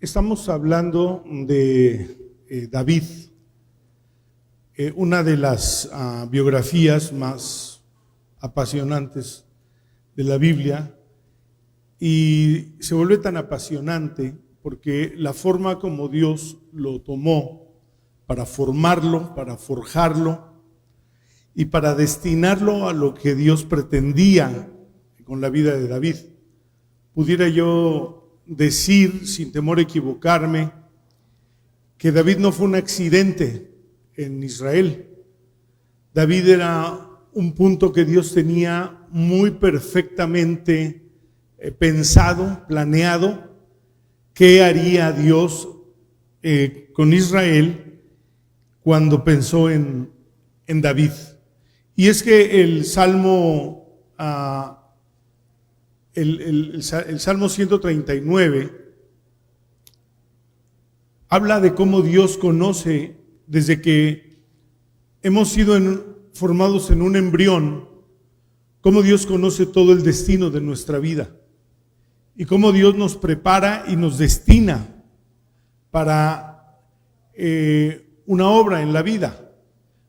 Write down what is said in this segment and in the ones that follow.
Estamos hablando de David, una de las biografías más apasionantes de la Biblia, y se vuelve tan apasionante porque la forma como Dios lo tomó para formarlo, para forjarlo y para destinarlo a lo que Dios pretendía con la vida de David. Pudiera yo decir, sin temor a equivocarme, que David no fue un accidente en Israel. David era un punto que Dios tenía muy perfectamente pensado, planeado, qué haría Dios con Israel cuando pensó en David. Y es que el Salmo el Salmo 139 habla de cómo Dios conoce, desde que hemos sido formados en un embrión, cómo Dios conoce todo el destino de nuestra vida y cómo Dios nos prepara y nos destina para una obra en la vida.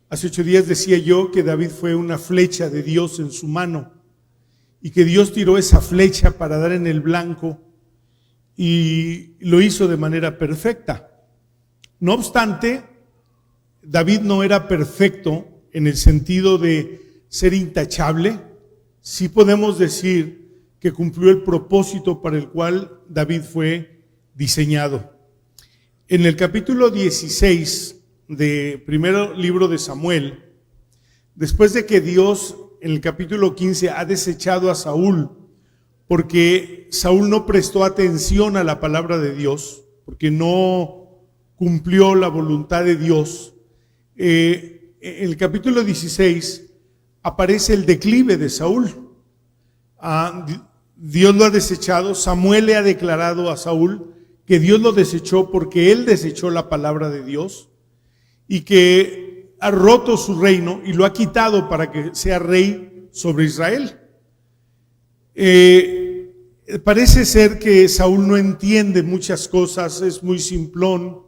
Hace 8 días decía yo que David fue una flecha de Dios en su mano, y que Dios tiró esa flecha para dar en el blanco y lo hizo de manera perfecta. No obstante, David no era perfecto en el sentido de ser intachable. Sí podemos decir que cumplió el propósito para el cual David fue diseñado. En el capítulo 16 de primero libro de Samuel, después de que Dios en el capítulo 15 ha desechado a Saúl, porque Saúl no prestó atención a la palabra de Dios, porque no cumplió la voluntad de Dios. En el capítulo 16 aparece el declive de Saúl. Dios lo ha desechado. Samuel le ha declarado a Saúl que Dios lo desechó porque él desechó la palabra de Dios y que ha roto su reino y lo ha quitado para que sea rey sobre Israel. Parece ser que Saúl no entiende muchas cosas, es muy simplón,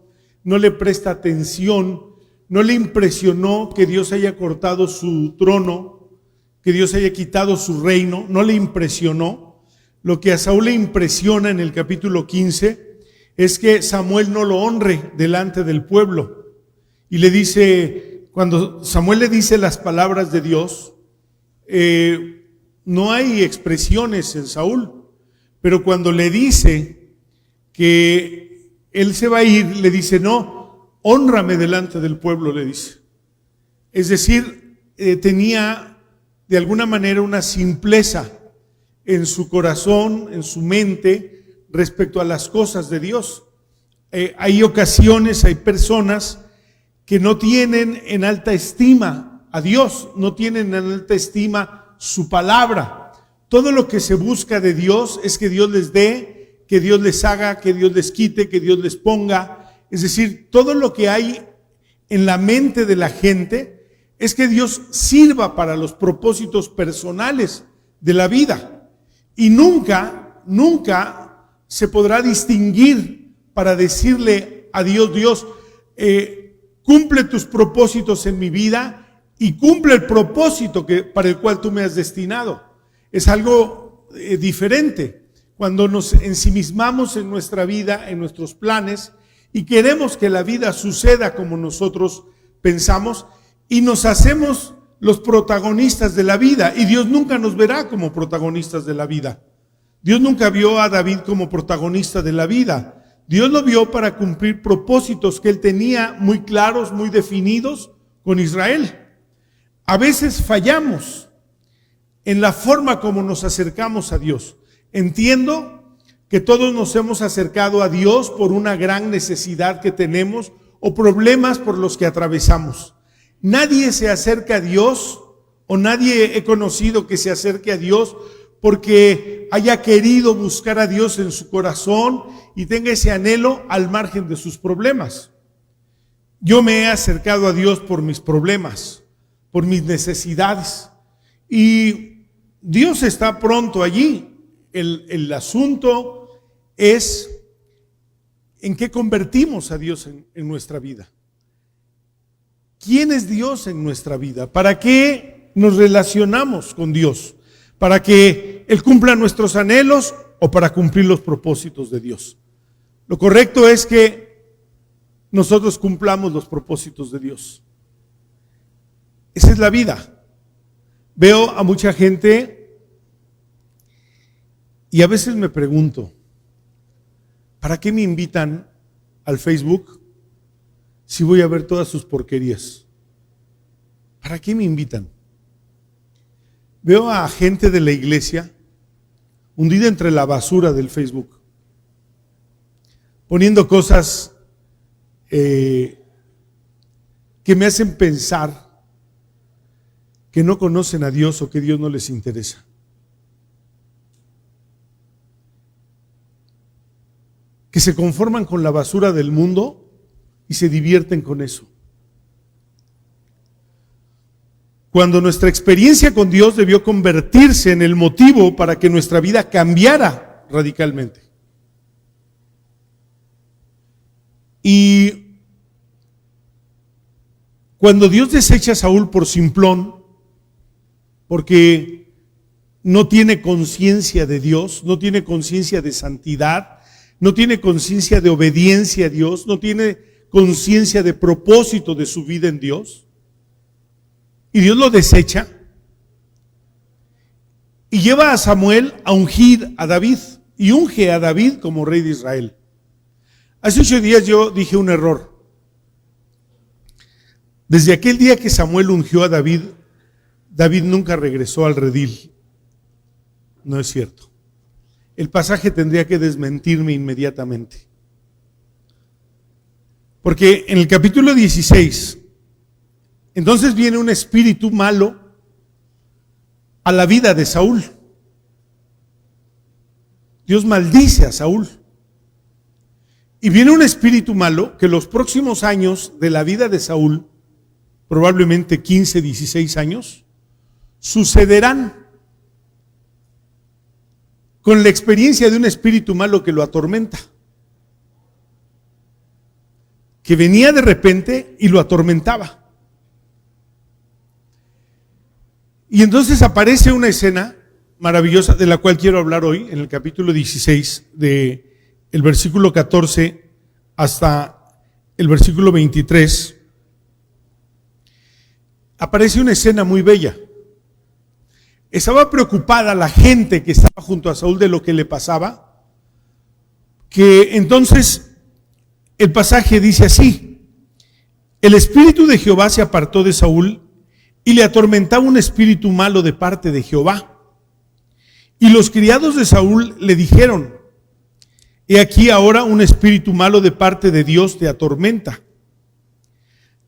no le presta atención, no le impresionó que Dios haya cortado su trono, que Dios haya quitado su reino, no le impresionó. Lo que a Saúl le impresiona en el capítulo 15 es que Samuel no lo honre delante del pueblo. Y le dice, cuando Samuel le dice las palabras de Dios, no hay expresiones en Saúl, pero cuando le dice que él se va a ir, le dice, no, hónrame delante del pueblo, le dice. Es decir, tenía de alguna manera una simpleza en su corazón, en su mente, respecto a las cosas de Dios. Hay ocasiones, hay personas que no tienen en alta estima a Dios, no tienen en alta estima su palabra. Todo lo que se busca de Dios es que Dios les dé, que Dios les haga, que Dios les quite, que Dios les ponga. Es decir, todo lo que hay en la mente de la gente es que Dios sirva para los propósitos personales de la vida. Y nunca se podrá distinguir para decirle a Dios, Dios, cumple tus propósitos en mi vida y cumple el propósito para el cual tú me has destinado. Es algo diferente cuando nos ensimismamos en nuestra vida, en nuestros planes, y queremos que la vida suceda como nosotros pensamos y nos hacemos los protagonistas de la vida, y Dios nunca nos verá como protagonistas de la vida. Dios nunca vio a David como protagonista de la vida. Dios lo vio para cumplir propósitos que él tenía muy claros, muy definidos con Israel. A veces fallamos en la forma como nos acercamos a Dios. Entiendo que todos nos hemos acercado a Dios por una gran necesidad que tenemos o problemas por los que atravesamos. Nadie se acerca a Dios, o nadie he conocido que se acerque a Dios porque haya querido buscar a Dios en su corazón y tenga ese anhelo al margen de sus problemas. Yo me he acercado a Dios por mis problemas, por mis necesidades, y Dios está pronto allí. El asunto es en qué convertimos a Dios en nuestra vida. ¿Quién es Dios en nuestra vida? ¿Para qué nos relacionamos con Dios? ¿Para que Él cumpla nuestros anhelos o para cumplir los propósitos de Dios? Lo correcto es que nosotros cumplamos los propósitos de Dios. Esa es la vida. Veo a mucha gente y a veces me pregunto, ¿para qué me invitan al Facebook si voy a ver todas sus porquerías? ¿Para qué me invitan? Veo a gente de la iglesia hundida entre la basura del Facebook, poniendo cosas que me hacen pensar que no conocen a Dios o que Dios no les interesa. Que se conforman con la basura del mundo y se divierten con eso. Cuando nuestra experiencia con Dios debió convertirse en el motivo para que nuestra vida cambiara radicalmente. Y cuando Dios desecha a Saúl por simplón, porque no tiene conciencia de Dios, no tiene conciencia de santidad, no tiene conciencia de obediencia a Dios, no tiene conciencia de propósito de su vida en Dios, y Dios lo desecha y lleva a Samuel a ungir a David, y unge a David como rey de Israel. Hace 8 días yo dije un error. Desde aquel día que Samuel ungió a David, David nunca regresó al redil. No es cierto. El pasaje tendría que desmentirme inmediatamente. Porque en el capítulo 16, entonces viene un espíritu malo a la vida de Saúl. Dios maldice a Saúl. Y viene un espíritu malo que los próximos años de la vida de Saúl, probablemente 15, 16 años, sucederán con la experiencia de un espíritu malo que lo atormenta, que venía de repente y lo atormentaba. Y entonces aparece una escena maravillosa de la cual quiero hablar hoy, en el capítulo 16, de el versículo 14 hasta el versículo 23. Aparece una escena muy bella. Estaba preocupada la gente que estaba junto a Saúl de lo que le pasaba, que entonces el pasaje dice así: el espíritu de Jehová se apartó de Saúl y le atormentaba un espíritu malo de parte de Jehová. Y los criados de Saúl le dijeron: he aquí ahora un espíritu malo de parte de Dios te atormenta.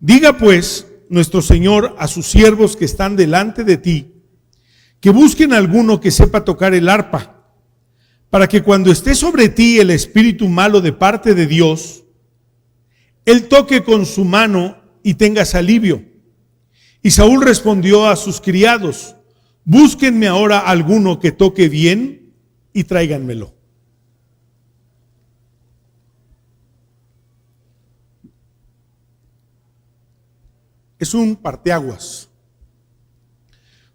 Diga pues nuestro Señor a sus siervos que están delante de ti, que busquen alguno que sepa tocar el arpa, para que cuando esté sobre ti el espíritu malo de parte de Dios, él toque con su mano y tengas alivio. Y Saúl respondió a sus criados: búsquenme ahora alguno que toque bien y tráiganmelo. Es un parteaguas,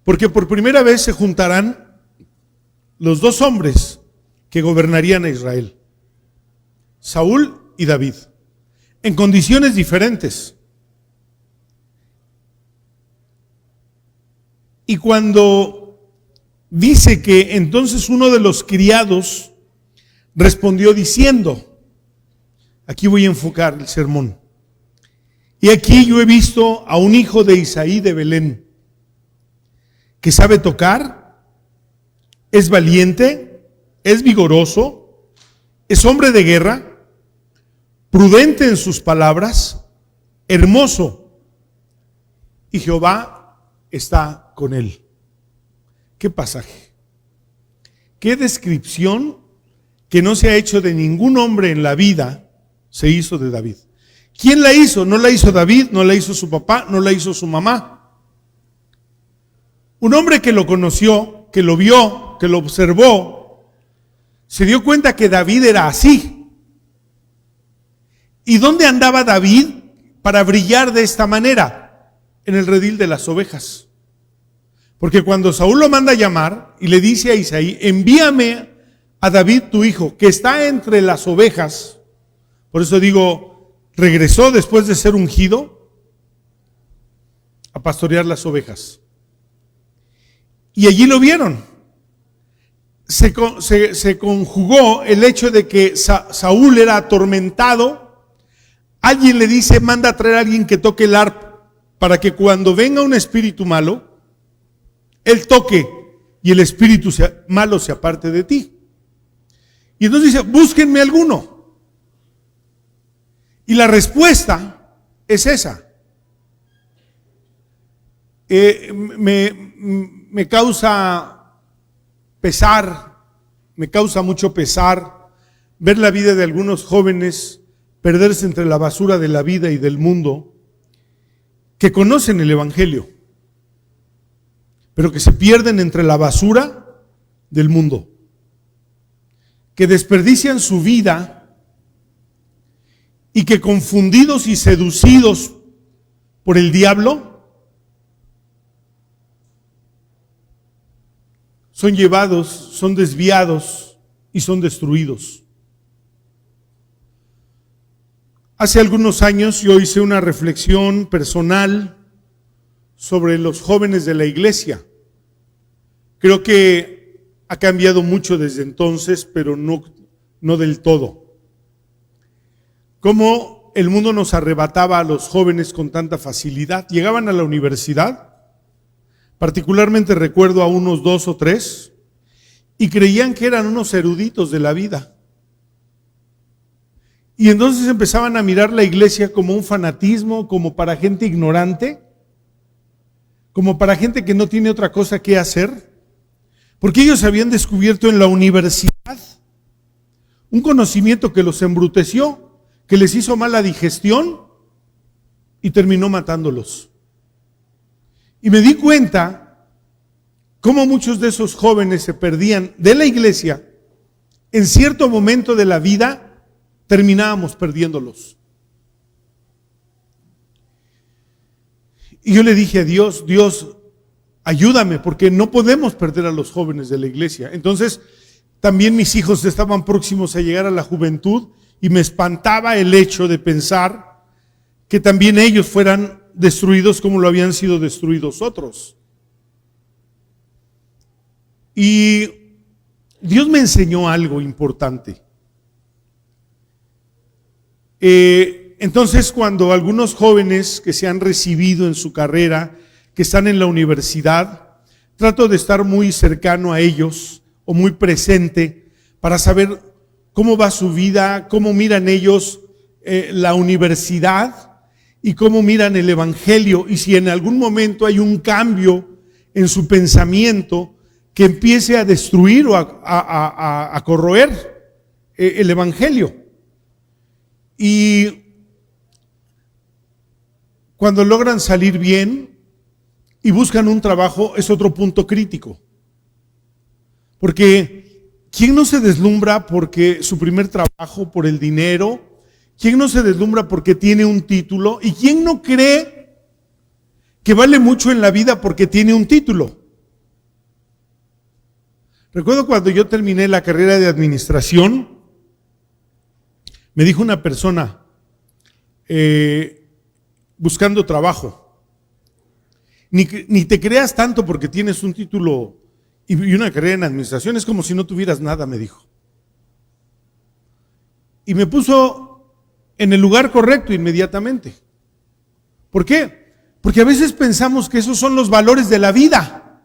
porque por primera vez se juntarán los dos hombres que gobernarían a Israel, Saúl y David, en condiciones diferentes. Y cuando dice que entonces uno de los criados respondió diciendo, aquí voy a enfocar el sermón: y aquí yo he visto a un hijo de Isaí de Belén, que sabe tocar, es valiente, es vigoroso, es hombre de guerra, prudente en sus palabras, hermoso, y Jehová está con él. ¿Qué pasaje? ¿Qué descripción que no se ha hecho de ningún hombre en la vida se hizo de David? ¿Quién la hizo? No la hizo David, no la hizo su papá, no la hizo su mamá. Un hombre que lo conoció, que lo vio, que lo observó, se dio cuenta que David era así. ¿Y dónde andaba David para brillar de esta manera? En el redil de las ovejas. Porque cuando Saúl lo manda a llamar y le dice a Isaí, envíame a David tu hijo, que está entre las ovejas. Por eso digo, regresó después de ser ungido a pastorear las ovejas. Y allí lo vieron. Se conjugó el hecho de que Saúl era atormentado. Alguien le dice, manda a traer a alguien que toque el arpa, para que cuando venga un espíritu malo, él toque y el espíritu malo se aparte de ti. Y entonces dice, búsquenme alguno. Y la respuesta es esa. Me causa pesar, me causa mucho pesar ver la vida de algunos jóvenes perderse entre la basura de la vida y del mundo, que conocen el Evangelio, pero que se pierden entre la basura del mundo, que desperdician su vida y que confundidos y seducidos por el diablo, son llevados, son desviados y son destruidos. Hace algunos años yo hice una reflexión personal sobre los jóvenes de la iglesia. Creo que ha cambiado mucho desde entonces, pero no del todo. Cómo el mundo nos arrebataba a los jóvenes con tanta facilidad. Llegaban a la universidad, particularmente recuerdo a unos 2 o 3, y creían que eran unos eruditos de la vida. Y entonces empezaban a mirar la iglesia como un fanatismo, como para gente ignorante, como para gente que no tiene otra cosa que hacer, porque ellos habían descubierto en la universidad un conocimiento que los embruteció, que les hizo mala digestión y terminó matándolos. Y me di cuenta cómo muchos de esos jóvenes se perdían de la iglesia. En cierto momento de la vida terminábamos perdiéndolos. Y yo le dije a Dios, Dios, ayúdame, porque no podemos perder a los jóvenes de la iglesia. Entonces, también mis hijos estaban próximos a llegar a la juventud y me espantaba el hecho de pensar que también ellos fueran destruidos como lo habían sido destruidos otros. Y Dios me enseñó algo importante. Entonces, cuando algunos jóvenes que se han recibido en su carrera, que están en la universidad, trato de estar muy cercano a ellos o muy presente para saber cómo va su vida, cómo miran ellos la universidad y cómo miran el Evangelio, y si en algún momento hay un cambio en su pensamiento que empiece a destruir o a corroer el Evangelio. Y cuando logran salir bien y buscan un trabajo, es otro punto crítico. Porque ¿quién no se deslumbra porque su primer trabajo, por el dinero? ¿Quién no se deslumbra porque tiene un título? ¿Y quién no cree que vale mucho en la vida porque tiene un título? Recuerdo cuando yo terminé la carrera de administración, me dijo una persona buscando trabajo, ni te creas tanto porque tienes un título y una carrera en administración, es como si no tuvieras nada, me dijo. Y me puso en el lugar correcto inmediatamente. ¿Por qué? Porque a veces pensamos que esos son los valores de la vida.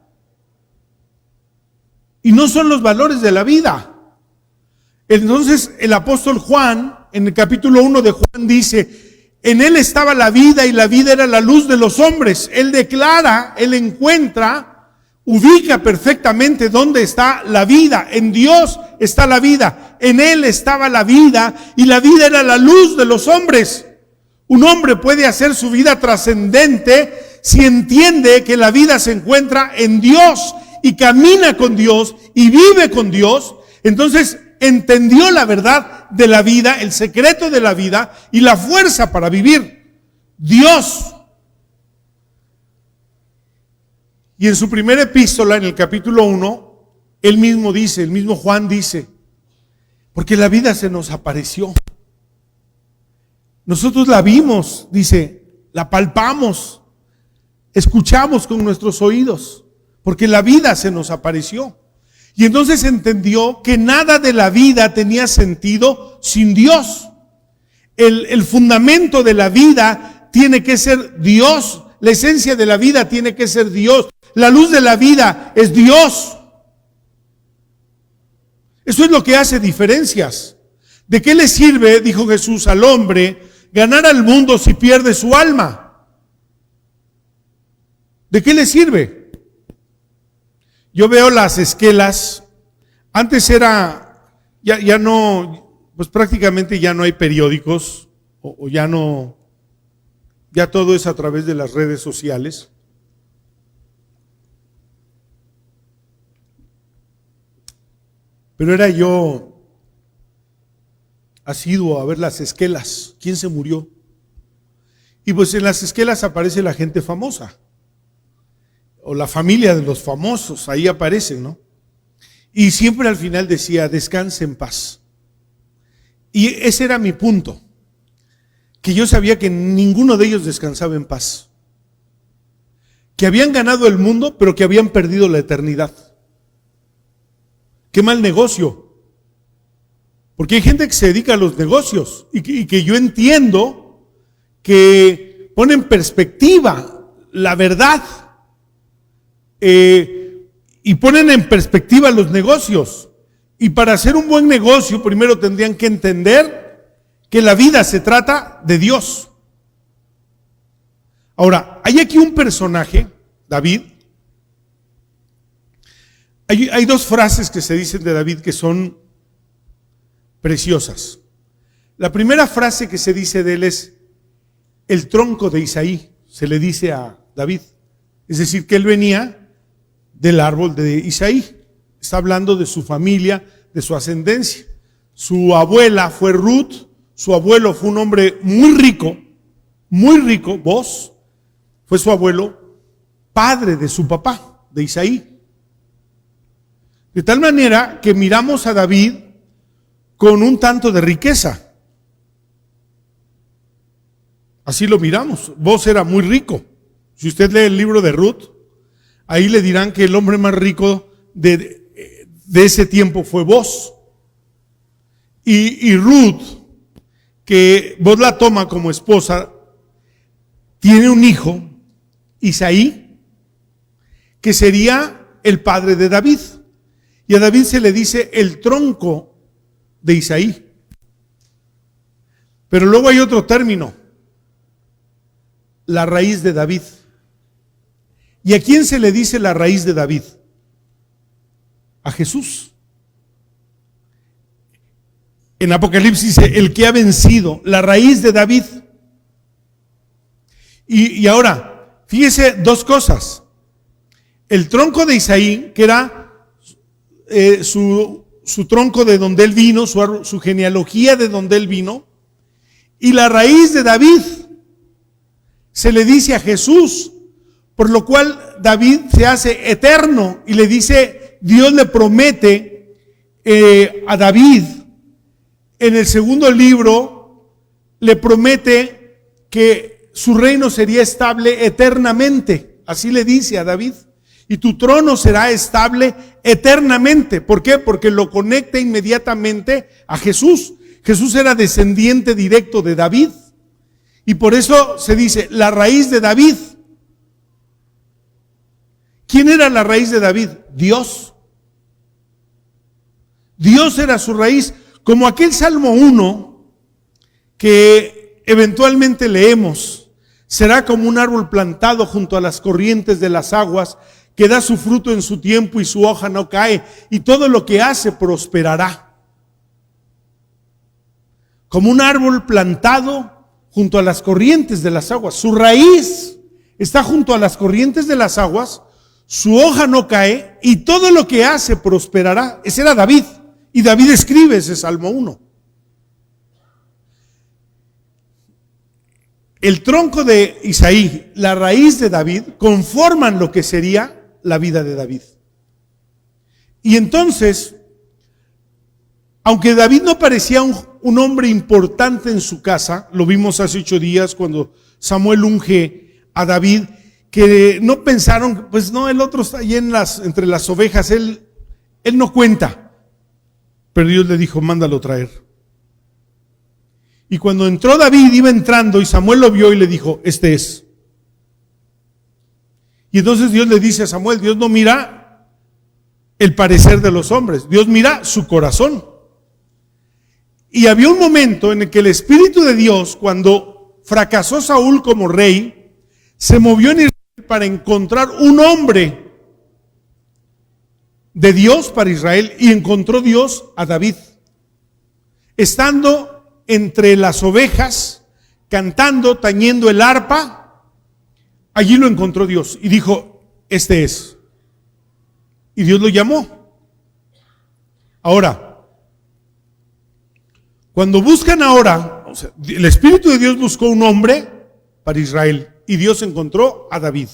Y no son los valores de la vida. Entonces el apóstol Juan, en el capítulo 1 de Juan, dice, en él estaba la vida y la vida era la luz de los hombres. Él declara, él encuentra, ubica perfectamente dónde está la vida. En Dios está la vida. En él estaba la vida y la vida era la luz de los hombres. Un hombre puede hacer su vida trascendente si entiende que la vida se encuentra en Dios y camina con Dios y vive con Dios. Entonces entendió la verdad de la vida, el secreto de la vida y la fuerza para vivir. Dios. Y en su primera epístola, en el capítulo 1, él mismo dice, el mismo Juan dice, porque la vida se nos apareció. Nosotros la vimos, dice, la palpamos, escuchamos con nuestros oídos, porque la vida se nos apareció. Y entonces entendió que nada de la vida tenía sentido sin Dios. El fundamento de la vida tiene que ser Dios. La esencia de la vida tiene que ser Dios. La luz de la vida es Dios. Eso es lo que hace diferencias. ¿De qué le sirve, dijo Jesús, al hombre ganar al mundo si pierde su alma? ¿De qué le sirve? Yo veo las esquelas. Antes era, ya no, pues prácticamente ya no hay periódicos, o ya no, ya todo es a través de las redes sociales. Pero era yo asiduo a ver las esquelas. ¿Quién se murió? Y pues en las esquelas aparece la gente famosa. O la familia de los famosos, ahí aparecen, ¿no? Y siempre al final decía, descanse en paz. Y ese era mi punto. Que yo sabía que ninguno de ellos descansaba en paz. Que habían ganado el mundo, pero que habían perdido la eternidad. Qué mal negocio. Porque hay gente que se dedica a los negocios y que yo entiendo que pone en perspectiva la verdad y ponen en perspectiva los negocios. Y para hacer un buen negocio, primero tendrían que entender que la vida se trata de Dios. Ahora, hay aquí un personaje, David. Hay dos frases que se dicen de David que son preciosas. La primera frase que se dice de él es el tronco de Isaí, se le dice a David. Es decir, que él venía del árbol de Isaí. Está hablando de su familia, de su ascendencia. Su abuela fue Ruth, su abuelo fue un hombre muy rico, Boz, fue su abuelo, padre de su papá, de Isaí. De tal manera que miramos a David con un tanto de riqueza. Así lo miramos. Boz era muy rico. Si usted lee el libro de Ruth, ahí le dirán que el hombre más rico de ese tiempo fue Boz. Y Ruth, que Boz la toma como esposa, tiene un hijo, Isaí, que sería el padre de David. Y a David se le dice el tronco de Isaí. Pero luego hay otro término, la raíz de David. ¿Y a quién se le dice la raíz de David? A Jesús. En Apocalipsis dice, el que ha vencido, la raíz de David. Y ahora, fíjese dos cosas. El tronco de Isaí, que era su tronco de donde él vino, su genealogía de donde él vino, y la raíz de David se le dice a Jesús, por lo cual David se hace eterno y le dice, Dios le promete a David en el segundo libro, le promete que su reino sería estable eternamente, así le dice a David. Y tu trono será estable eternamente. ¿Por qué? Porque lo conecta inmediatamente a Jesús. Jesús era descendiente directo de David. Y por eso se dice, la raíz de David. ¿Quién era la raíz de David? Dios. Dios era su raíz. Como aquel Salmo 1 que eventualmente leemos. Será como un árbol plantado junto a las corrientes de las aguas, que da su fruto en su tiempo y su hoja no cae, y todo lo que hace prosperará. Como un árbol plantado junto a las corrientes de las aguas. Su raíz está junto a las corrientes de las aguas, su hoja no cae, y todo lo que hace prosperará. Ese era David, y David escribe ese Salmo 1. el tronco de Isaí, la raíz de David, conforman lo que sería la vida de David. Y entonces, aunque David no parecía un hombre importante en su casa, lo vimos hace 8 días cuando Samuel unge a David, que no pensaron, pues no, el otro está ahí entre las ovejas, él no cuenta. Pero Dios le dijo, mándalo traer. Y cuando entró David, iba entrando y Samuel lo vio y le dijo, este es. Y entonces Dios le dice a Samuel, Dios no mira el parecer de los hombres, Dios mira su corazón. Y había un momento en el que el Espíritu de Dios, cuando fracasó Saúl como rey, se movió en Israel para encontrar un hombre de Dios para Israel, y encontró Dios a David. Estando entre las ovejas, cantando, tañendo el arpa, allí lo encontró Dios y dijo, este es. Y Dios lo llamó. Ahora, cuando buscan ahora, o sea, el Espíritu de Dios buscó un hombre para Israel y Dios encontró a David.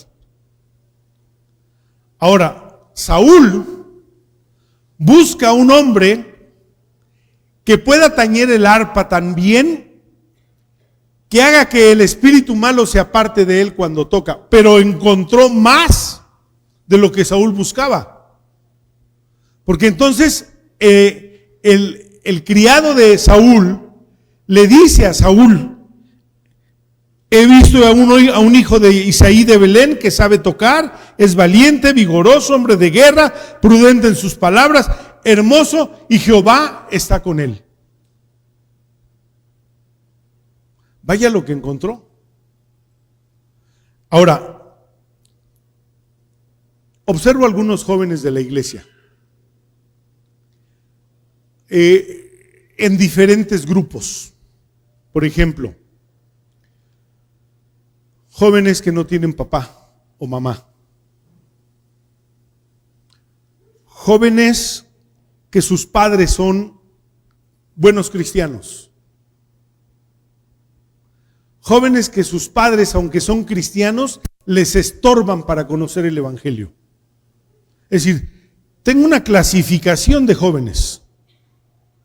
Ahora, Saúl busca un hombre que pueda tañer el arpa tan bien, que haga que el espíritu malo se aparte de él cuando toca, pero encontró más de lo que Saúl buscaba. Porque entonces el criado de Saúl le dice a Saúl, he visto a un hijo de Isaí de Belén que sabe tocar, es valiente, vigoroso, hombre de guerra, prudente en sus palabras, hermoso, y Jehová está con él. Vaya lo que encontró. Ahora, observo algunos jóvenes de la iglesia en diferentes grupos. Por ejemplo, jóvenes que no tienen papá o mamá. Jóvenes que sus padres son buenos cristianos. Jóvenes que sus padres, aunque son cristianos, les estorban para conocer el evangelio. Es decir, tengo una clasificación de jóvenes.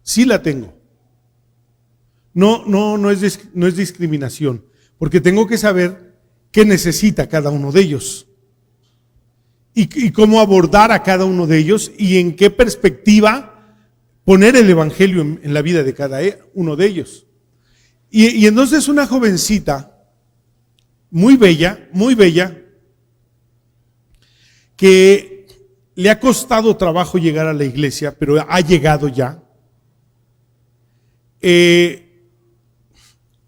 Sí la tengo. No es discriminación, porque tengo que saber qué necesita cada uno de ellos y cómo abordar a cada uno de ellos y en qué perspectiva poner el evangelio en la vida de cada uno de ellos. Y entonces una jovencita muy bella, que le ha costado trabajo llegar a la iglesia, pero ha llegado ya.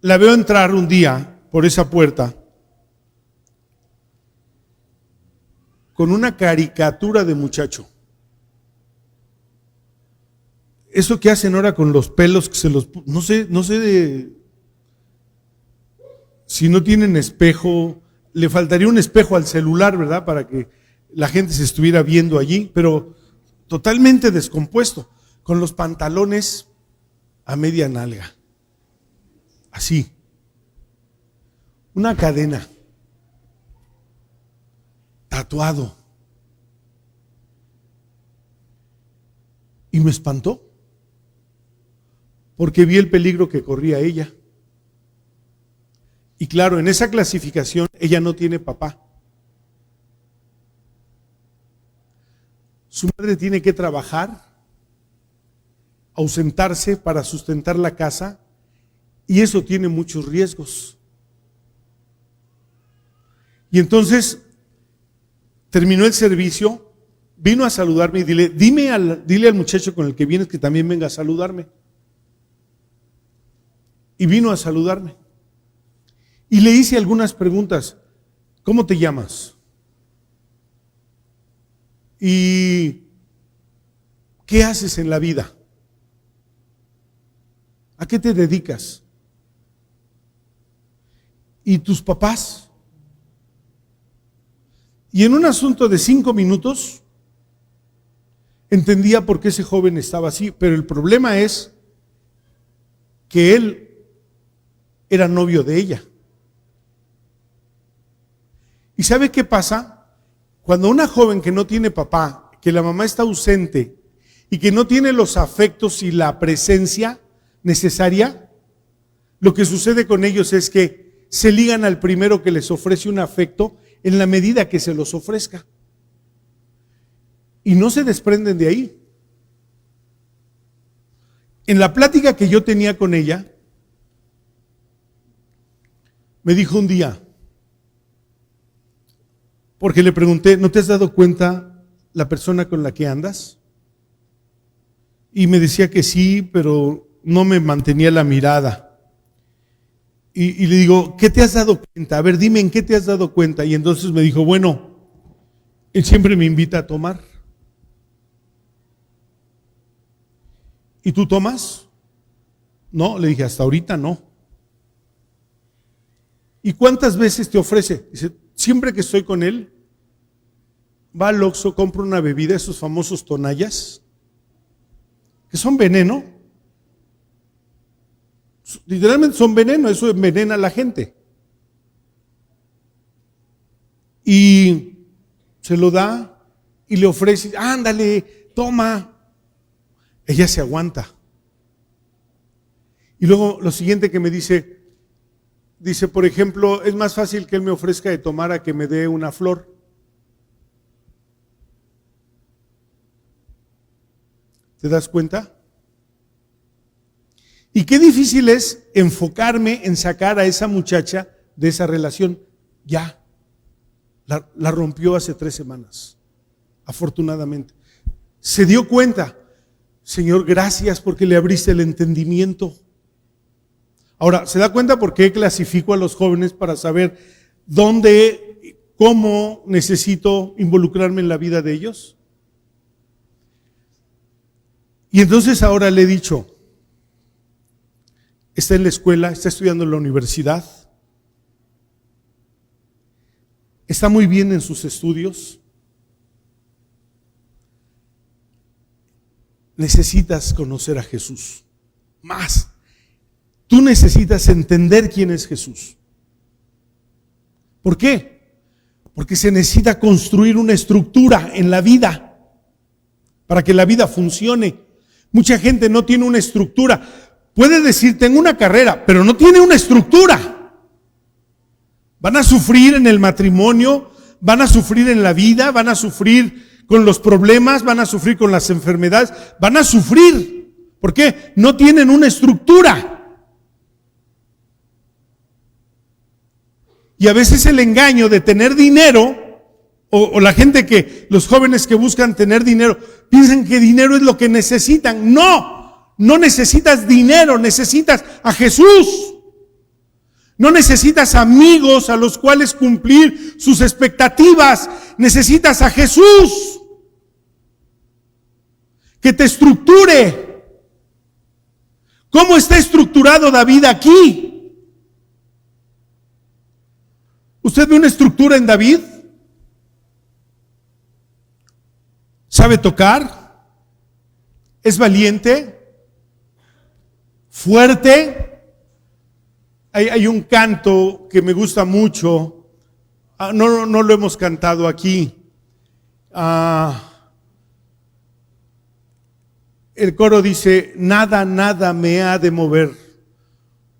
La veo entrar un día por esa puerta con una caricatura de muchacho. Eso que hacen ahora con los pelos, que no sé si no tienen espejo, le faltaría un espejo al celular, ¿verdad? Para que la gente se estuviera viendo allí, pero totalmente descompuesto, con los pantalones a media nalga, así, una cadena, tatuado, y me espantó, porque vi el peligro que corría ella. Y claro, en esa clasificación ella no tiene papá. Su madre tiene que trabajar, ausentarse para sustentar la casa, y eso tiene muchos riesgos. Y entonces terminó el servicio, vino a saludarme y dile al muchacho con el que vienes que también venga a saludarme. Y vino a saludarme. Y le hice algunas preguntas. ¿Cómo te llamas? ¿Y qué haces en la vida? ¿A qué te dedicas? ¿Y tus papás? Y en un asunto de 5 minutos entendía por qué ese joven estaba así, pero el problema es que él era novio de ella. ¿Y sabe qué pasa? Cuando una joven que no tiene papá, que la mamá está ausente y que no tiene los afectos y la presencia necesaria, lo que sucede con ellos es que se ligan al primero que les ofrece un afecto en la medida que se los ofrezca. Y no se desprenden de ahí. En la plática que yo tenía con ella, me dijo un día, porque le pregunté, ¿no te has dado cuenta la persona con la que andas? Y me decía que sí, pero no me mantenía la mirada. Y le digo, ¿qué te has dado cuenta? A ver, dime en qué te has dado cuenta. Y entonces me dijo, bueno, él siempre me invita a tomar. ¿Y tú tomas? No, le dije, hasta ahorita no. ¿Y cuántas veces te ofrece? Dice, siempre que estoy con él, va al Oxxo, compra una bebida, esos famosos tonallas, que son veneno. Literalmente son veneno, eso envenena a la gente. Y se lo da y le ofrece, ándale, toma. Ella se aguanta. Y luego lo siguiente que me dice, por ejemplo, es más fácil que él me ofrezca de tomar a que me dé una flor. ¿Te das cuenta? Y qué difícil es enfocarme en sacar a esa muchacha de esa relación. Ya, la rompió hace 3 semanas, afortunadamente. Se dio cuenta, Señor, gracias porque le abriste el entendimiento. Ahora, ¿se da cuenta por qué clasifico a los jóvenes para saber dónde, cómo necesito involucrarme en la vida de ellos? Y entonces ahora le he dicho, está en la escuela, está estudiando en la universidad, está muy bien en sus estudios. Necesitas conocer a Jesús más. Tú necesitas entender quién es Jesús. ¿Por qué? Porque se necesita construir una estructura en la vida para que la vida funcione. Mucha gente no tiene una estructura. Puede decir, tengo una carrera, pero no tiene una estructura. Van a sufrir en el matrimonio, van a sufrir en la vida, van a sufrir con los problemas, van a sufrir con las enfermedades, van a sufrir. ¿Por qué? No tienen una estructura. Y a veces el engaño de tener dinero, o la gente los jóvenes que buscan tener dinero, piensan que dinero es lo que necesitan. No, no necesitas dinero, necesitas a Jesús. No necesitas amigos a los cuales cumplir sus expectativas, necesitas a Jesús. Que te estructure. ¿Cómo está estructurado David aquí? ¿Usted ve una estructura en David? ¿Sabe tocar? ¿Es valiente? ¿Fuerte? Hay un canto que me gusta mucho. No lo hemos cantado aquí. El coro dice, nada me ha de mover,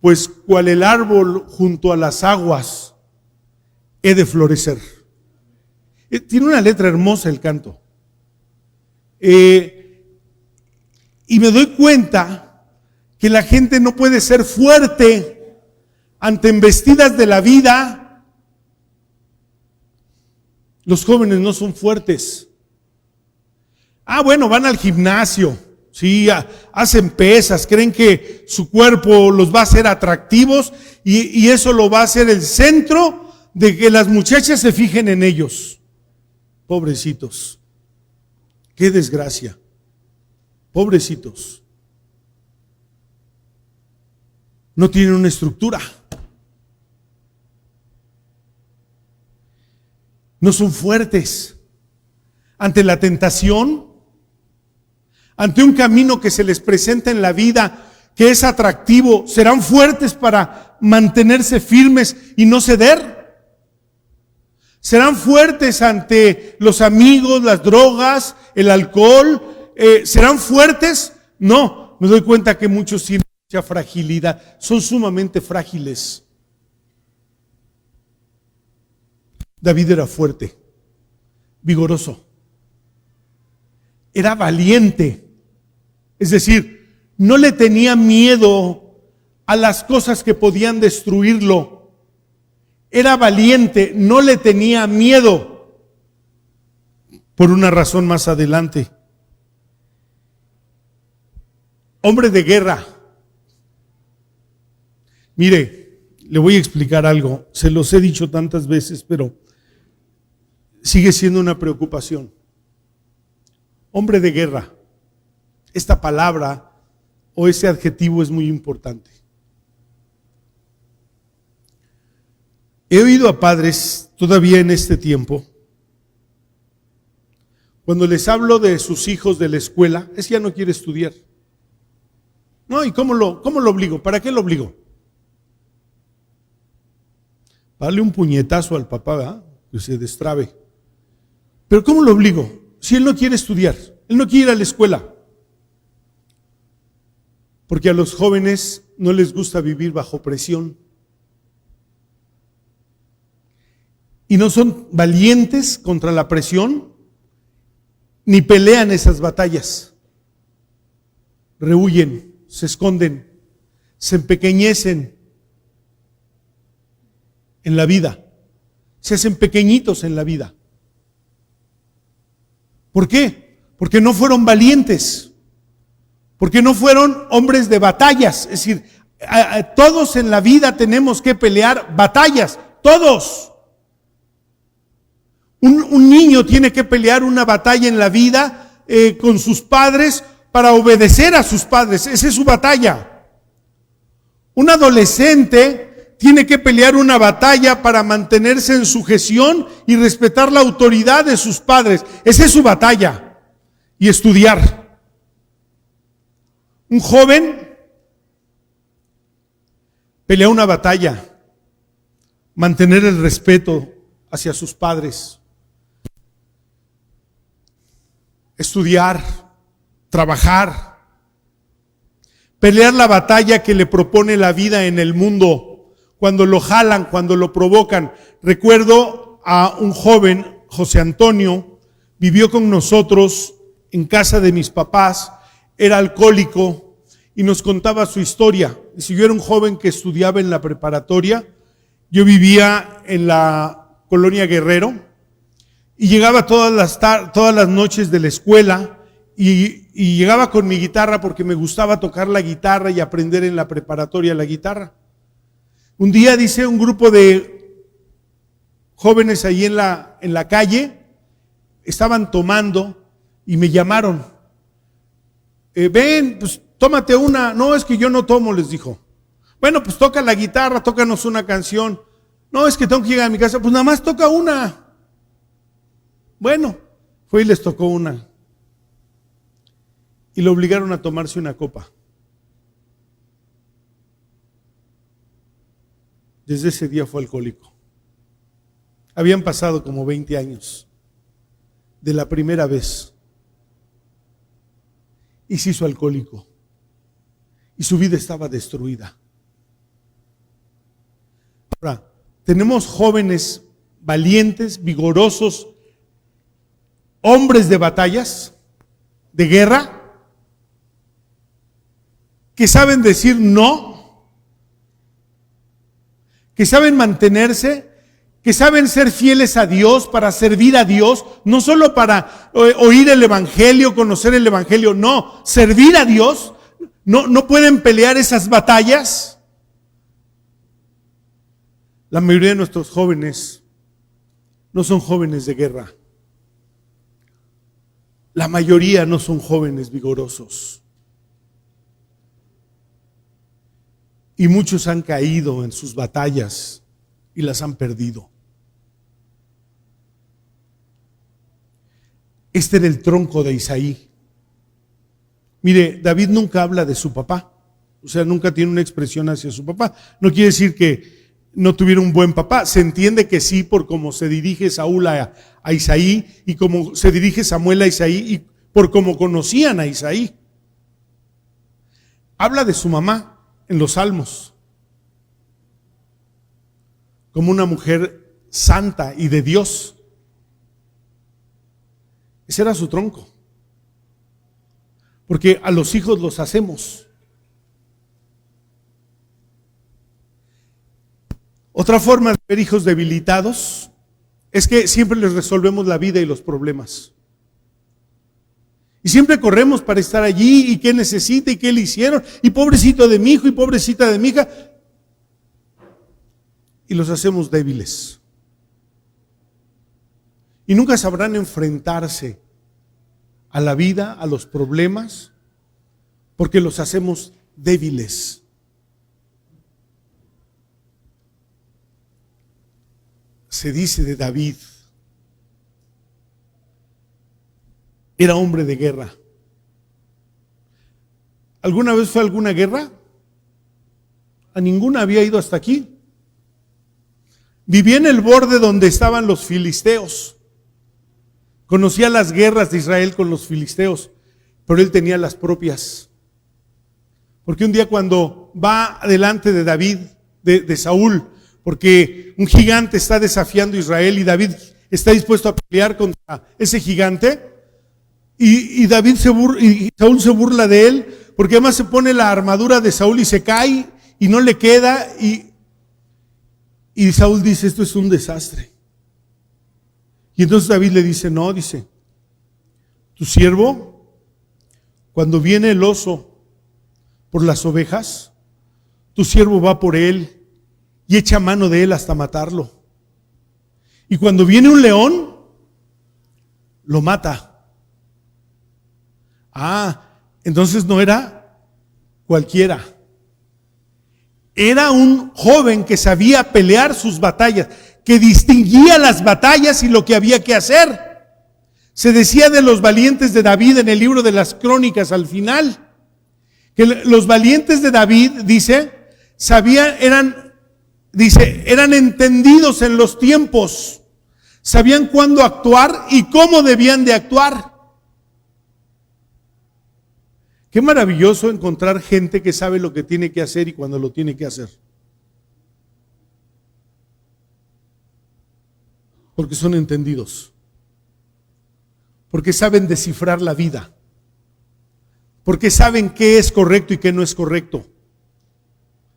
pues cual el árbol junto a las aguas he de florecer. Tiene una letra hermosa el canto. Y me doy cuenta que la gente no puede ser fuerte ante embestidas de la vida. Los jóvenes no son fuertes. Bueno, van al gimnasio, sí, hacen pesas, creen que su cuerpo los va a hacer atractivos y eso lo va a hacer el centro de que las muchachas se fijen en ellos. Pobrecitos. Qué desgracia. Pobrecitos. No tienen una estructura. No son fuertes ante la tentación, ante un camino que se les presenta en la vida que es atractivo. ¿Serán fuertes para mantenerse firmes y no ceder? ¿Serán fuertes ante los amigos, las drogas, el alcohol? ¿Serán fuertes? No, me doy cuenta que muchos tienen mucha fragilidad, son sumamente frágiles. David era fuerte, vigoroso, era valiente, es decir, no le tenía miedo a las cosas que podían destruirlo. Era valiente, no le tenía miedo, por una razón más adelante. Hombre de guerra. Mire, le voy a explicar algo, se los he dicho tantas veces, pero sigue siendo una preocupación. Hombre de guerra. Esta palabra o ese adjetivo es muy importante. He oído a padres todavía en este tiempo, cuando les hablo de sus hijos de la escuela, es que ya no quiere estudiar. No, ¿y cómo lo obligo? ¿Para qué lo obligo? Darle un puñetazo al papá, ¿verdad? Que se destrabe. Pero ¿cómo lo obligo? Si él no quiere estudiar, él no quiere ir a la escuela. Porque a los jóvenes no les gusta vivir bajo presión. Y no son valientes contra la presión, ni pelean esas batallas. Rehuyen, se esconden, se empequeñecen en la vida, se hacen pequeñitos en la vida. ¿Por qué? Porque no fueron valientes, porque no fueron hombres de batallas. Es decir, todos en la vida tenemos que pelear batallas, todos. Un niño tiene que pelear una batalla en la vida con sus padres para obedecer a sus padres. Esa es su batalla. Un adolescente tiene que pelear una batalla para mantenerse en sujeción y respetar la autoridad de sus padres. Esa es su batalla. Y estudiar. Un joven pelea una batalla. Mantener el respeto hacia sus padres. Estudiar, trabajar, pelear la batalla que le propone la vida en el mundo, cuando lo jalan, cuando lo provocan. Recuerdo a un joven, José Antonio, vivió con nosotros en casa de mis papás, era alcohólico y nos contaba su historia. Si yo era un joven que estudiaba en la preparatoria, yo vivía en la colonia Guerrero, y llegaba todas las noches de la escuela y llegaba con mi guitarra porque me gustaba tocar la guitarra y aprender en la preparatoria la guitarra. Un día, dice, un grupo de jóvenes ahí en la calle estaban tomando y me llamaron. Ven, pues tómate una. No, es que yo no tomo, les dijo. Bueno, pues toca la guitarra, tócanos una canción. No, es que tengo que llegar a mi casa. Pues nada más toca una. Bueno, fue y les tocó una. Y lo obligaron a tomarse una copa. Desde ese día fue alcohólico. Habían pasado como 20 años de la primera vez. Y se hizo alcohólico. Y su vida estaba destruida. Ahora, tenemos jóvenes valientes, vigorosos, hombres de batallas, de guerra, que saben decir no, que saben mantenerse, que saben ser fieles a Dios para servir a Dios, no solo para oír el Evangelio, conocer el Evangelio, no, servir a Dios. No pueden pelear esas batallas. La mayoría de nuestros jóvenes no son jóvenes de guerra. La mayoría no son jóvenes vigorosos. Y muchos han caído en sus batallas y las han perdido. Este era el tronco de Isaí. Mire, David nunca habla de su papá. O sea, nunca tiene una expresión hacia su papá. No quiere decir que no tuvieron un buen papá. Se entiende que sí por cómo se dirige Saúl a Isaí y cómo se dirige Samuel a Isaí y por cómo conocían a Isaí. Habla de su mamá en los Salmos como una mujer santa y de Dios. Ese era su tronco. Porque a los hijos los hacemos. Otra forma de ver hijos debilitados es que siempre les resolvemos la vida y los problemas. Y siempre corremos para estar allí, y qué necesita, y qué le hicieron, y pobrecito de mi hijo, y pobrecita de mi hija. Y los hacemos débiles. Y nunca sabrán enfrentarse a la vida, a los problemas, porque los hacemos débiles. Se dice de David, era hombre de guerra. ¿Alguna vez fue a alguna guerra? A ninguna había ido hasta aquí. Vivía en el borde donde estaban los filisteos. Conocía las guerras de Israel con los filisteos, pero él tenía las propias. Porque un día cuando va delante de David, de Saúl, porque un gigante está desafiando a Israel y David está dispuesto a pelear contra ese gigante, y Saúl se burla de él, porque además se pone la armadura de Saúl y se cae y no le queda, y Saúl dice: esto es un desastre. Y entonces David le dice: no, dice, tu siervo, cuando viene el oso por las ovejas, tu siervo va por él y echa mano de él hasta matarlo. Y cuando viene un león, lo mata. Entonces no era cualquiera. Era un joven que sabía pelear sus batallas, que distinguía las batallas y lo que había que hacer. Se decía de los valientes de David en el libro de las Crónicas al final, que los valientes de David, eran entendidos en los tiempos, sabían cuándo actuar y cómo debían de actuar. Qué maravilloso encontrar gente que sabe lo que tiene que hacer y cuándo lo tiene que hacer. Porque son entendidos. Porque saben descifrar la vida. Porque saben qué es correcto y qué no es correcto.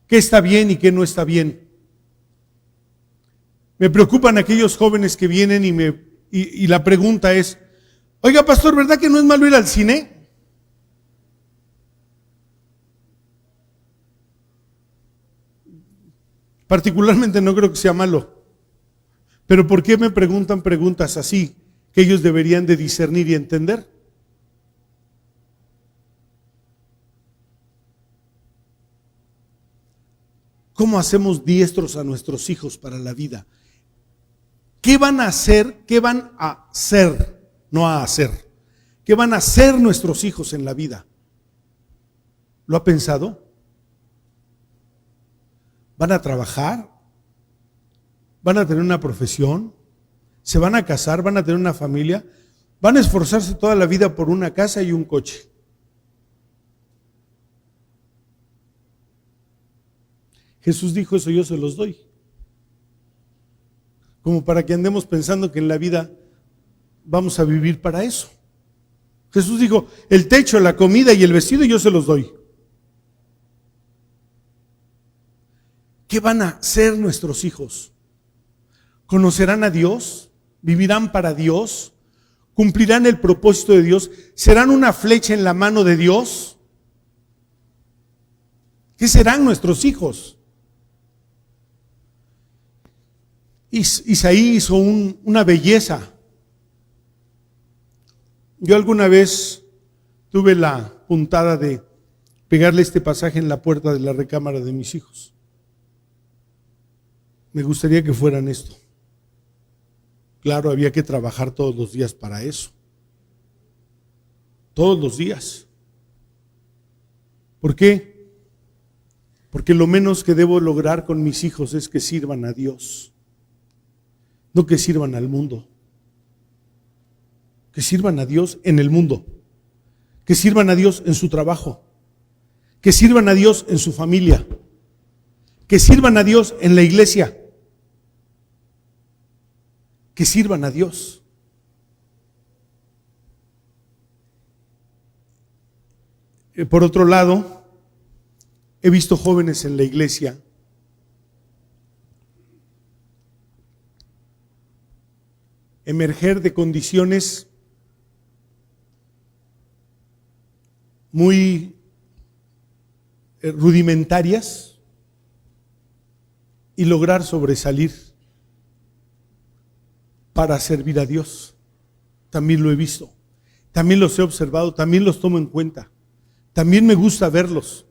Qué está bien y qué no está bien. Me preocupan aquellos jóvenes que vienen y la pregunta es: oiga, pastor, ¿verdad que no es malo ir al cine? Particularmente no creo que sea malo. Pero ¿por qué me preguntan preguntas así que ellos deberían de discernir y entender? ¿Cómo hacemos diestros a nuestros hijos para la vida? ¿Qué van a hacer? ¿Qué van a ser? No a hacer. ¿Qué van a hacer nuestros hijos en la vida? ¿Lo ha pensado? ¿Van a trabajar? ¿Van a tener una profesión? ¿Se van a casar? ¿Van a tener una familia? ¿Van a esforzarse toda la vida por una casa y un coche? Jesús dijo: eso yo se los doy. Como para que andemos pensando que en la vida vamos a vivir para eso. Jesús dijo: el techo, la comida y el vestido yo se los doy. ¿Qué van a hacer nuestros hijos? ¿Conocerán a Dios? ¿Vivirán para Dios? ¿Cumplirán el propósito de Dios? ¿Serán una flecha en la mano de Dios? ¿Qué serán nuestros hijos? Isaí hizo una belleza. Yo alguna vez tuve la puntada de pegarle este pasaje en la puerta de la recámara de mis hijos. Me gustaría que fueran esto. Claro, había que trabajar todos los días para eso. Todos los días. ¿Por qué? Porque lo menos que debo lograr con mis hijos es que sirvan a Dios, no que sirvan al mundo. Que sirvan a Dios en el mundo, que sirvan a Dios en su trabajo, que sirvan a Dios en su familia, que sirvan a Dios en la iglesia, que sirvan a Dios. Por otro lado, he visto jóvenes en la iglesia emerger de condiciones muy rudimentarias y lograr sobresalir para servir a Dios. También lo he visto, también los he observado, también los tomo en cuenta, también me gusta verlos,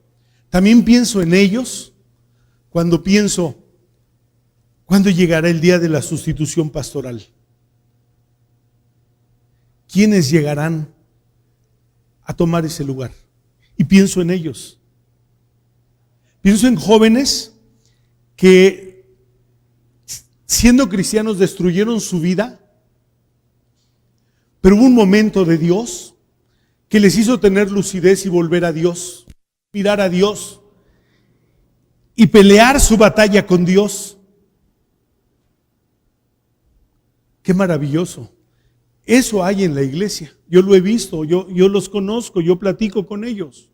también pienso en ellos cuando pienso, ¿cuándo llegará el día de la sustitución pastoral? ¿Quiénes llegarán a tomar ese lugar? Y pienso en ellos. Pienso en jóvenes que, siendo cristianos, destruyeron su vida, pero hubo un momento de Dios que les hizo tener lucidez y volver a Dios, mirar a Dios y pelear su batalla con Dios. Qué maravilloso. Eso hay en la iglesia. Yo lo he visto, yo los conozco, yo platico con ellos.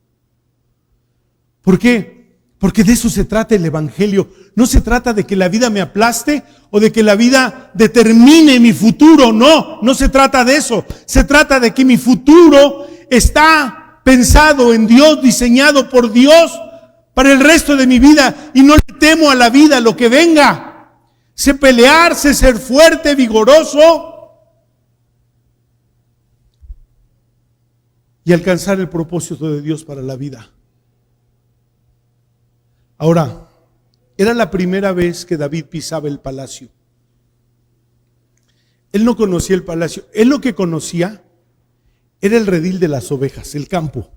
¿Por qué? Porque de eso se trata el evangelio. No se trata de que la vida me aplaste o de que la vida determine mi futuro. No, no se trata de eso. Se trata de que mi futuro está pensado en Dios, diseñado por Dios para el resto de mi vida, y no le temo a la vida, lo que venga. Sé pelear, sé ser fuerte, vigoroso y alcanzar el propósito de Dios para la vida. Ahora, era la primera vez que David pisaba el palacio. Él no conocía el palacio. Él lo que conocía era el redil de las ovejas, el campo.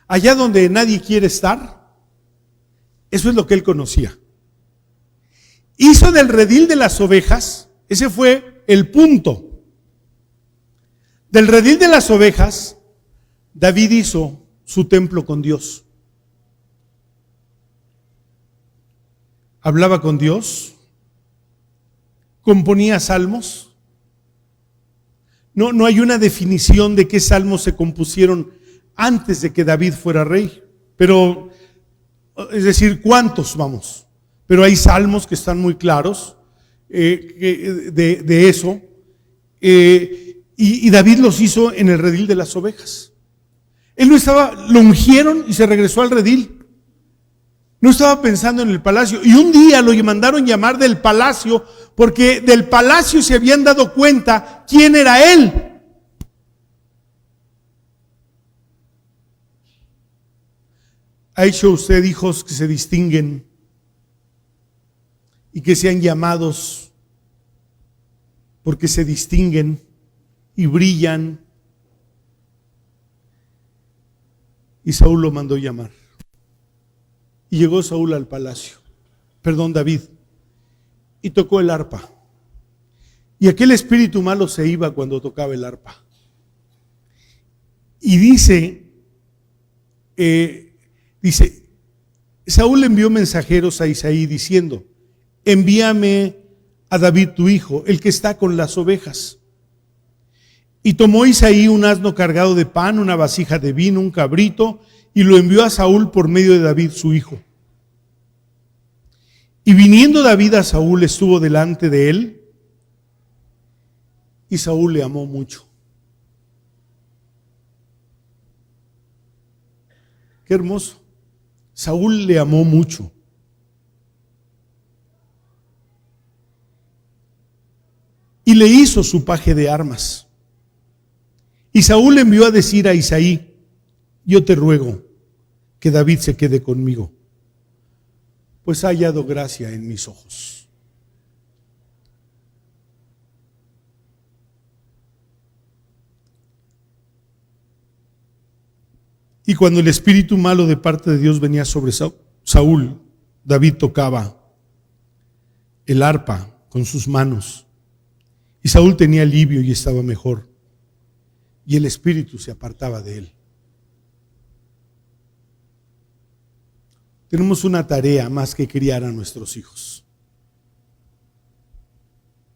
Allá donde nadie quiere estar, eso es lo que él conocía. Hizo del redil de las ovejas, ese fue el punto. Del redil de las ovejas, David hizo su templo con Dios. Hablaba con Dios, componía salmos. No hay una definición de qué salmos se compusieron antes de que David fuera rey, pero, es decir, cuántos, vamos. Pero hay salmos que están muy claros de eso. Y David los hizo en el redil de las ovejas. Él no estaba, lo ungieron y se regresó al redil. No estaba pensando en el palacio. Y un día lo mandaron llamar del palacio, porque del palacio se habían dado cuenta quién era él. ¿Ha hecho usted hijos que se distinguen y que sean llamados porque se distinguen y brillan? Y Saúl lo mandó llamar. Y llegó Saúl al palacio, David, y tocó el arpa. Y aquel espíritu malo se iba cuando tocaba el arpa. Y dice, Saúl envió mensajeros a Isaí diciendo: envíame a David tu hijo, el que está con las ovejas. Y tomó Isaí un asno cargado de pan, una vasija de vino, un cabrito, y lo envió a Saúl por medio de David su hijo. Y viniendo David a Saúl, estuvo delante de él, y Saúl le amó mucho. Qué hermoso. Saúl le amó mucho. Y le hizo su paje de armas. Y Saúl envió a decir a Isaí: yo te ruego que David se quede conmigo, pues ha hallado gracia en mis ojos. Y cuando el espíritu malo de parte de Dios venía sobre Saúl, David tocaba el arpa con sus manos. Y Saúl tenía alivio y estaba mejor. Y el espíritu se apartaba de él. Tenemos una tarea más que criar a nuestros hijos.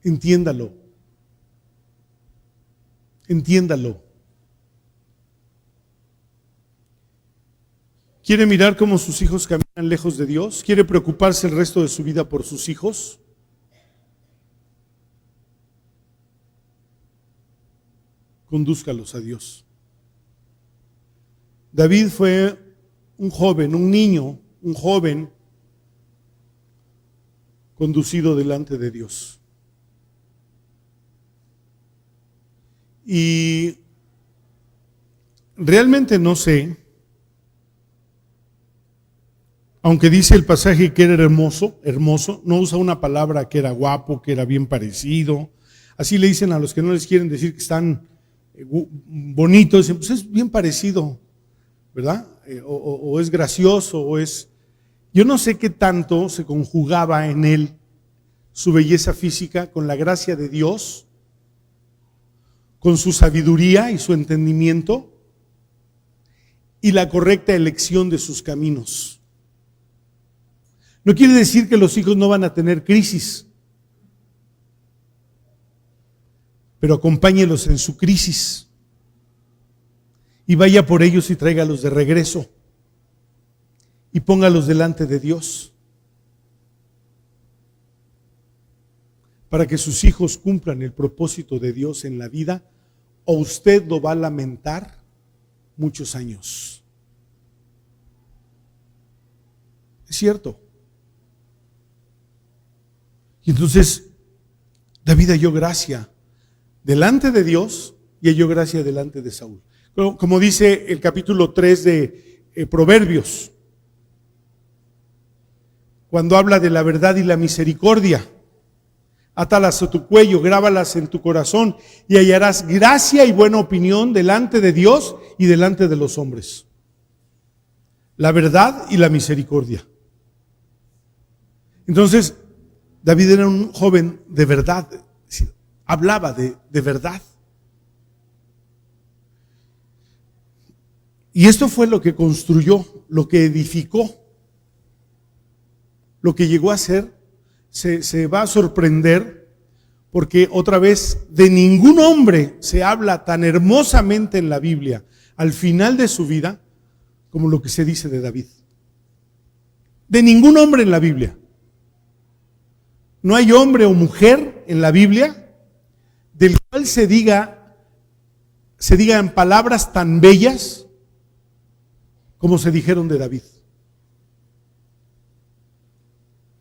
Entiéndalo. Entiéndalo. ¿Quiere mirar cómo sus hijos caminan lejos de Dios? ¿Quiere preocuparse el resto de su vida por sus hijos? Condúzcalos a Dios. David fue un joven, un niño, un joven conducido delante de Dios. Y realmente no sé, aunque dice el pasaje que era hermoso, no usa una palabra que era guapo, que era bien parecido. Así le dicen a los que no les quieren decir que están bonitos, dicen, pues es bien parecido, ¿verdad? O es gracioso, o es... Yo no sé qué tanto se conjugaba en él su belleza física con la gracia de Dios, con su sabiduría y su entendimiento y la correcta elección de sus caminos. No quiere decir que los hijos no van a tener crisis, pero acompáñelos en su crisis y vaya por ellos y tráigalos de regreso y póngalos delante de Dios para que sus hijos cumplan el propósito de Dios en la vida, o usted lo va a lamentar muchos años. Es cierto. Y entonces David halló gracia delante de Dios y halló gracia delante de Saúl. Como dice el capítulo 3 de Proverbios, cuando habla de la verdad y la misericordia, átalas a tu cuello, grábalas en tu corazón y hallarás gracia y buena opinión delante de Dios y delante de los hombres. La verdad y la misericordia. Entonces, David era un joven de verdad, hablaba de verdad. Y esto fue lo que construyó, lo que edificó, lo que llegó a ser. Se va a sorprender porque otra vez de ningún hombre se habla tan hermosamente en la Biblia al final de su vida como lo que se dice de David. De ningún hombre en la Biblia. No hay hombre o mujer en la Biblia del cual se digan palabras tan bellas como se dijeron de David.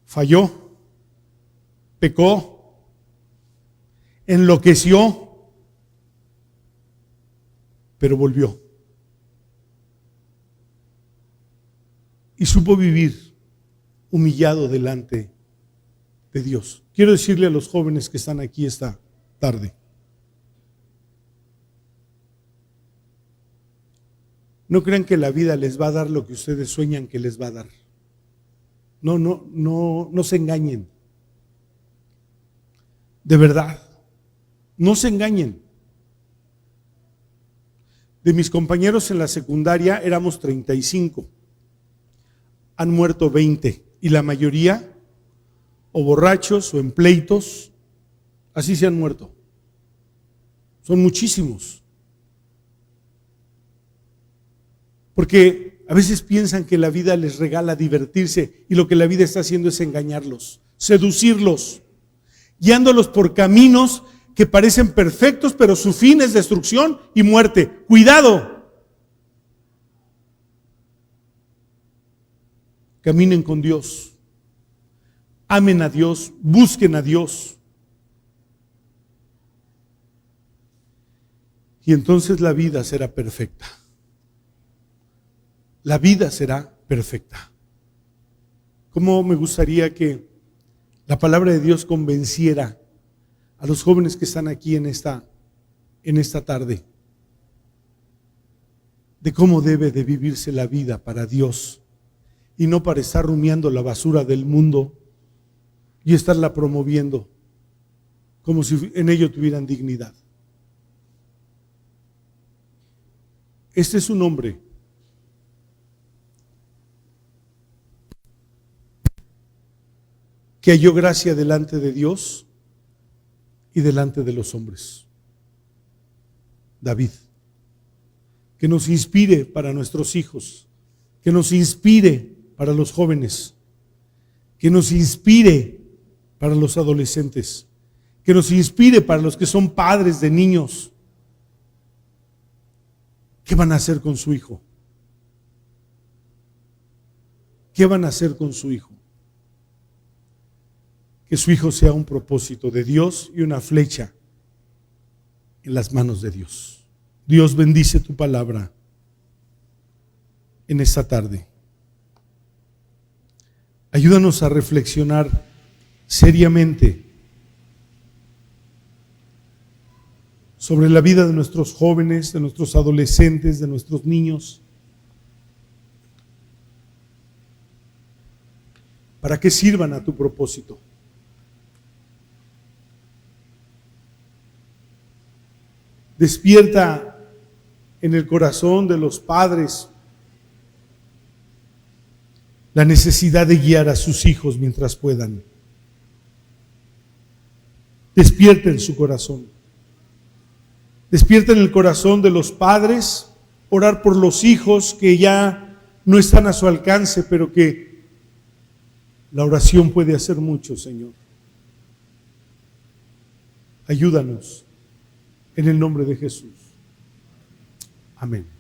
Falló, pecó, enloqueció, pero volvió. Y supo vivir humillado delante de Dios. Quiero decirle a los jóvenes que están aquí esta tarde, no crean que la vida les va a dar lo que ustedes sueñan que les va a dar. No se engañen. De verdad, no se engañen. De mis compañeros en la secundaria éramos 35. Han muerto 20 y la mayoría o borrachos o en pleitos, así se han muerto. Son muchísimos. Porque a veces piensan que la vida les regala divertirse y lo que la vida está haciendo es engañarlos, seducirlos, guiándolos por caminos que parecen perfectos, pero su fin es destrucción y muerte. ¡Cuidado! Caminen con Dios, amen a Dios, busquen a Dios. Y entonces la vida será perfecta. La vida será perfecta. ¿Cómo me gustaría que la palabra de Dios convenciera a los jóvenes que están aquí en esta tarde de cómo debe de vivirse la vida para Dios y no para estar rumiando la basura del mundo y estarla promoviendo como si en ello tuvieran dignidad. Este es un hombre que halló gracia delante de Dios y delante de los hombres. David, que nos inspire para nuestros hijos, que nos inspire para los jóvenes, que nos inspire para los adolescentes, que nos inspire para los que son padres de niños. ¿Qué van a hacer con su hijo? ¿Qué van a hacer con su hijo? Que su hijo sea un propósito de Dios y una flecha en las manos de Dios. Dios bendice tu palabra en esta tarde. Ayúdanos a reflexionar seriamente sobre la vida de nuestros jóvenes, de nuestros adolescentes, de nuestros niños. Para que sirvan a tu propósito. Despierta en el corazón de los padres la necesidad de guiar a sus hijos mientras puedan. Despierta en su corazón. Despierta en el corazón de los padres orar por los hijos que ya no están a su alcance, pero que la oración puede hacer mucho, Señor. Ayúdanos en el nombre de Jesús. Amén.